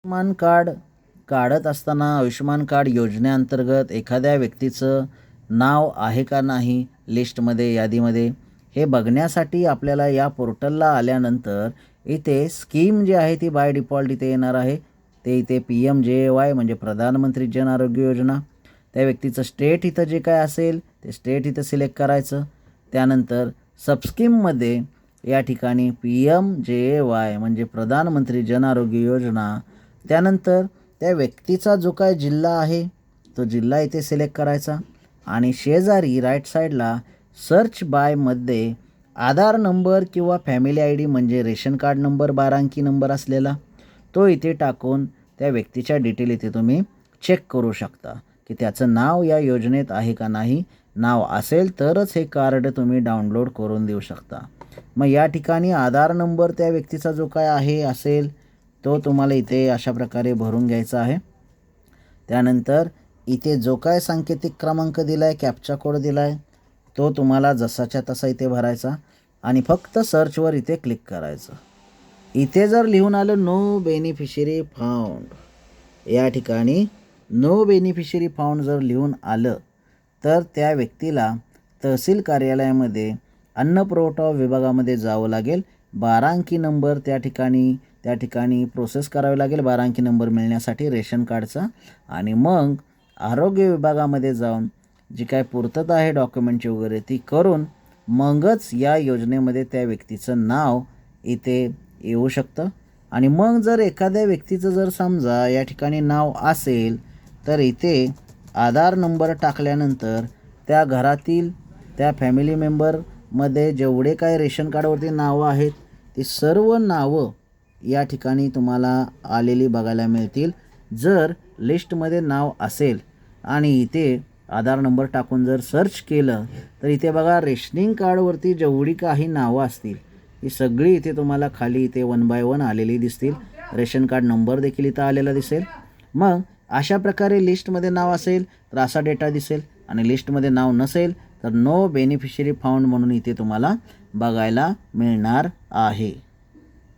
Ayushman card काढत असताना Ayushman card योजनेअंतर्गत एखाद्या व्यक्तीचं नाव आहे का नाही लिस्टमध्ये, यादीमध्ये, हे बघण्यासाठी आपल्याला या पोर्टलला आल्यानंतर इथे स्कीम जी आहे ती बाय डिफॉल्ट इथे येणार आहे. ते इथे PMJAY म्हणजे प्रधानमंत्री जन आरोग्य योजना. त्या व्यक्तीचं स्टेट इथं जे काय असेल ते स्टेट इथं सिलेक्ट करायचं. त्यानंतर सबस्कीममध्ये या ठिकाणी PMJAY म्हणजे प्रधानमंत्री जन आरोग्य योजना. त्यानंतर त्या व्यक्तीचा जो काय जिल्हा आहे तो जिल्हा इथे सिलेक्ट करायचा आणि शेजारी राईट साईडला सर्च बायमध्ये आधार नंबर किंवा फॅमिली ID म्हणजे रेशन कार्ड नंबर 12 अंकी नंबर असलेला तो इथे टाकून त्या व्यक्तीच्या डिटेल इथे तुम्ही चेक करू शकता की त्याचं नाव या योजनेत आहे का नाही. नाव असेल तरच हे कार्ड तुम्ही डाउनलोड करून देऊ शकता. मग या ठिकाणी आधार नंबर त्या व्यक्तीचा जो काय आहे असेल तो तुम्हाला इथे अशा प्रकारे भरून घ्यायचा आहे. त्यानंतर इथे जो काय सांकेतिक क्रमांक दिला आहे, कॅप्चा कोड दिला आहे, तो तुम्हाला जसाच्या तसा इथे भरायचा आणि फक्त सर्चवर इथे क्लिक करायचं. इथे जर लिहून आलं नो बेनिफिशरी फाउंड, या ठिकाणी नो बेनिफिशरी फाउंड जर लिहून आलं तर त्या व्यक्तीला तहसील कार्यालयामध्ये अन्न पुरवठा विभागामध्ये जावं लागेल. 12 अंकी नंबर त्या ठिकाणी प्रोसेस करावी लागेल 12 अंकी नंबर मिळण्यासाठी रेशन कार्डचा. आणि मग आरोग्य विभागामध्ये जाऊन जी काय पूर्तता आहे डॉक्युमेंटची वगैरे ती करून मगच या योजनेमध्ये त्या व्यक्तीचं नाव इथे येऊ शकतं. आणि मग जर एखाद्या व्यक्तीचं जर समजा या ठिकाणी नाव असेल तर इथे आधार नंबर टाकल्यानंतर त्या घरातील त्या फॅमिली मेंबरमध्ये जेवढे काय रेशन कार्डवरती नावं आहेत ती सर्व नावं या ठिकाणी तुम्हाला आलेली बघायला मिळतील. जर लिस्टमध्ये नाव असेल आणि इथे आधार नंबर टाकून जर सर्च केलं तर इथे बघा रेशनिंग कार्डवरती जेवढी काही नावं असतील ही सगळी इथे तुम्हाला खाली इथे 1 बाय 1 आलेली दिसतील. रेशन कार्ड नंबर देखील इथं आलेला दिसेल. मग अशा प्रकारे लिस्टमध्ये नाव असेल तर असा डेटा दिसेल आणि लिस्टमध्ये नाव नसेल तर नो बेनिफिशरी फाउंड म्हणून इथे तुम्हाला बघायला मिळणार आहे.